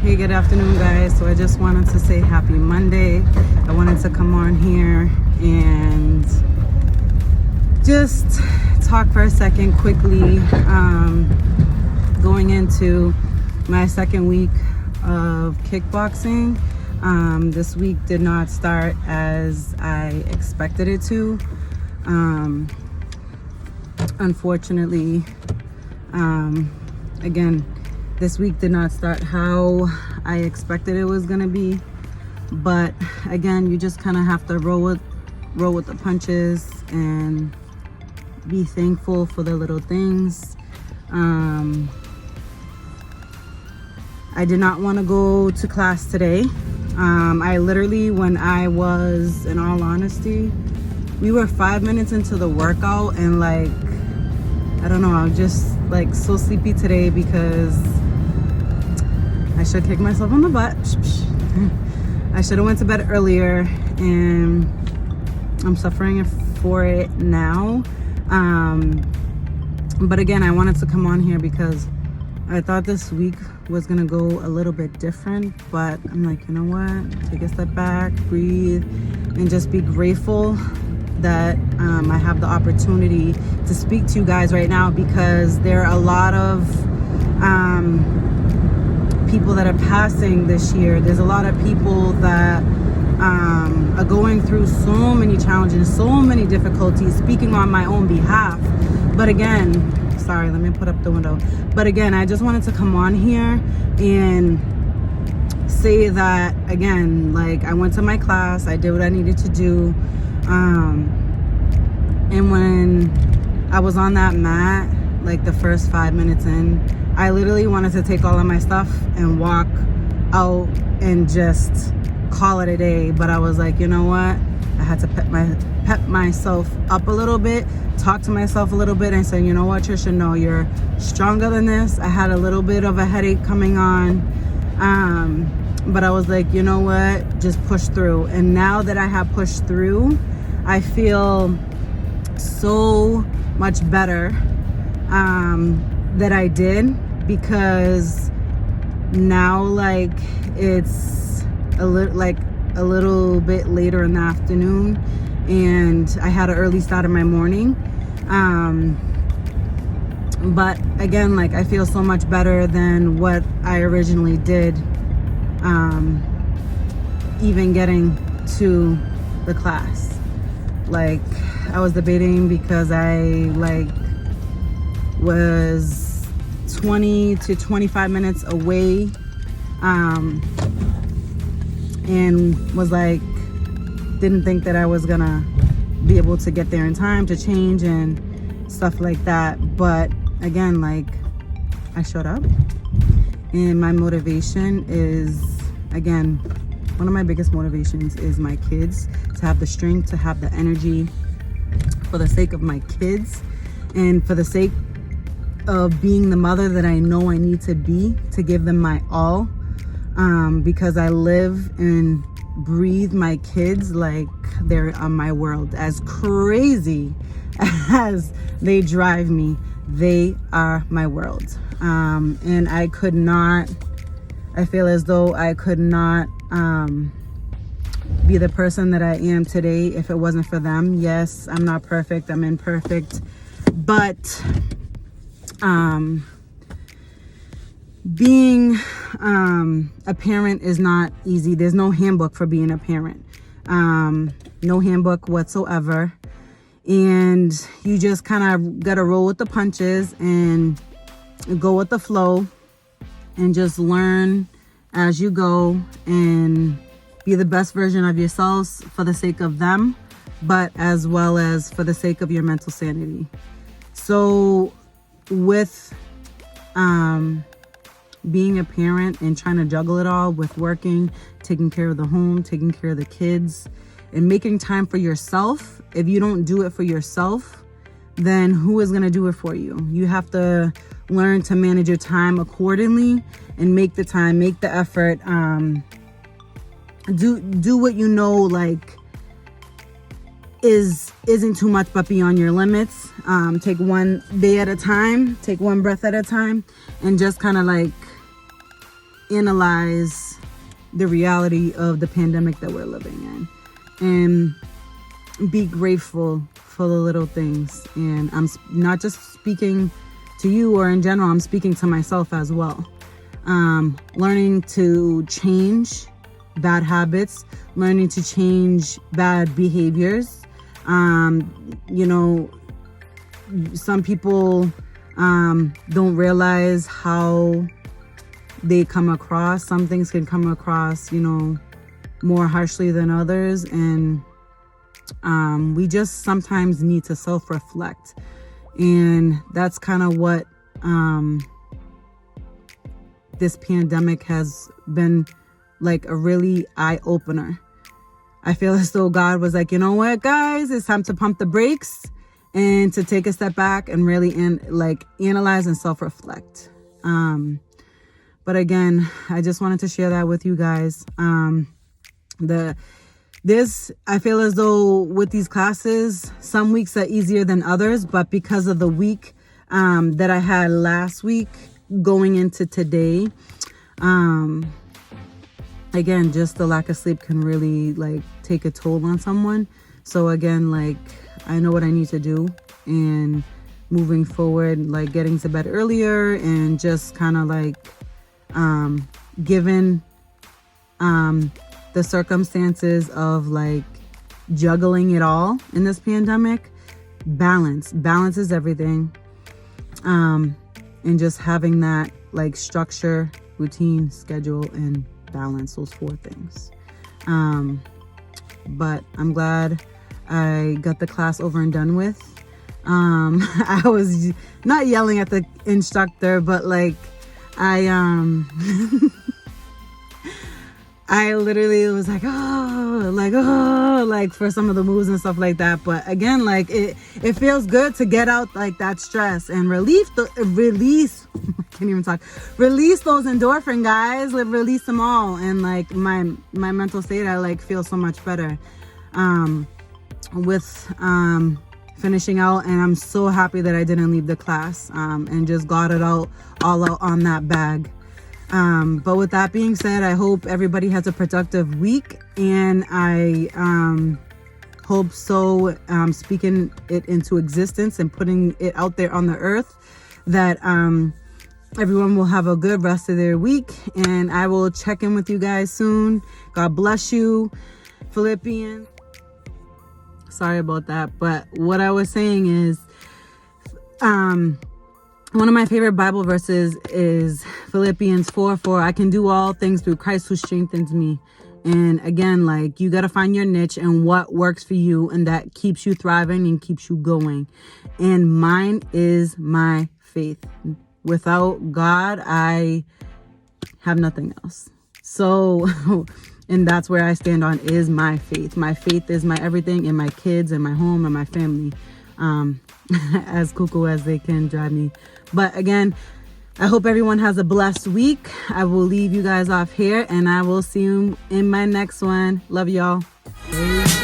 Hey, good afternoon, guys. So I just wanted to say happy Monday. I wanted to come on here and just talk for a second quickly. Going into my second week of kickboxing. This week did not start as I expected it to. Unfortunately, again, this week did not start how I expected it was gonna be. But again, you just kind of have to roll with the punches and be thankful for the little things. I did not want to go to class today. I literally, when I was, in all honesty, we were 5 minutes into the workout and like, I don't know, I'm just like so sleepy today because I should kick myself in the butt. I should have went to bed earlier and I'm suffering for it now. But again, I wanted to come on here because I thought this week was gonna go a little bit different, but I'm like, you know what? Take a step back, breathe, and just be grateful that I have the opportunity to speak to you guys right now, because there are a lot of people that are passing this year. There's a lot of people that are going through so many challenges, so many difficulties, speaking on my own behalf. But again, sorry, let me put up the window. But again, I just wanted to come on here and say that, again, like, I went to my class, I did what I needed to do. And when I was on that mat, like the first 5 minutes in, I literally wanted to take all of my stuff and walk out and just call it a day. But I was like, you know what? I had to pep myself up a little bit, talk to myself a little bit and say, you know what, Tricia, no, you're stronger than this. I had a little bit of a headache coming on. But I was like, you know what, just push through. And now that I have pushed through, I feel so much better that I did, because now, like, it's a little bit later in the afternoon and I had an early start of my morning. But again, like, I feel so much better than what I originally did, even getting to the class. Like, I was debating because I like was 20 to 25 minutes away, and was like, didn't think that I was gonna be able to get there in time to change and stuff like that. But again, like, I showed up, and my motivation is, again, one of my biggest motivations is my kids, to have the strength, to have the energy for the sake of my kids and for the sake of being the mother that I know I need to be, to give them my all, because I live and breathe my kids like they're on my world. As crazy as they drive me, they are my world. And I feel as though I could not be the person that I am today if it wasn't for them. Yes, I'm not perfect, I'm imperfect, but being a parent is not easy. There's no handbook for being a parent, no handbook whatsoever, and you just kind of gotta roll with the punches and go with the flow and just learn as you go and be the best version of yourselves for the sake of them, but as well as for the sake of your mental sanity. So with being a parent and trying to juggle it all with working, taking care of the home, taking care of the kids, and making time for yourself, if you don't do it for yourself, then who is going to do it for you? You have to learn to manage your time accordingly and make the time, make the effort, do what you know, like, isn't too much but beyond your limits. Take one day at a time, take one breath at a time, and just kind of like analyze the reality of the pandemic that we're living in and be grateful for the little things. And I'm not just speaking to you or in general, I'm speaking to myself as well. Learning to change bad habits, learning to change bad behaviors. You know, some people don't realize how they come across. Some things can come across, you know, more harshly than others. And we just sometimes need to self-reflect. And that's kind of what this pandemic has been like, a really eye-opener. I feel as though God was like, you know what, guys, it's time to pump the brakes and to take a step back and really analyze and self-reflect. But again, I just wanted to share that with you guys. I feel as though with these classes, some weeks are easier than others, but because of the week that I had last week going into today, again, just the lack of sleep can really like take a toll on someone. So again, like, I know what I need to do, and moving forward, like getting to bed earlier and just kind of like given the circumstances of like juggling it all in this pandemic, balance is everything. And just having that like structure, routine, schedule, and balance, those 4 things. But I'm glad I got the class over and done with. I was not yelling at the instructor, but like I literally was like, like for some of the moves and stuff like that. But again, like it feels good to get out like that stress and release I can't even talk. Release those endorphin, guys. Like, release them all. And like my mental state, I like feel so much better with finishing out. And I'm so happy that I didn't leave the class and just got it all out on that bag. But with that being said, I hope everybody has a productive week, and I hope so, speaking it into existence and putting it out there on the earth, that everyone will have a good rest of their week, and I will check in with you guys soon. God bless you. Philippians. Sorry about that, but what I was saying is one of my favorite Bible verses is Philippians 4:4. I can do all things through Christ who strengthens me. And again, like, you got to find your niche and what works for you, and that keeps you thriving and keeps you going. And mine is my faith. Without God, I have nothing else. So, and that's where I stand on, is my faith. My faith is my everything, and my kids and my home and my family. As cuckoo as they can drive me. But again, I hope everyone has a blessed week. I will leave you guys off here, and I will see you in my next one. Love y'all. Bye.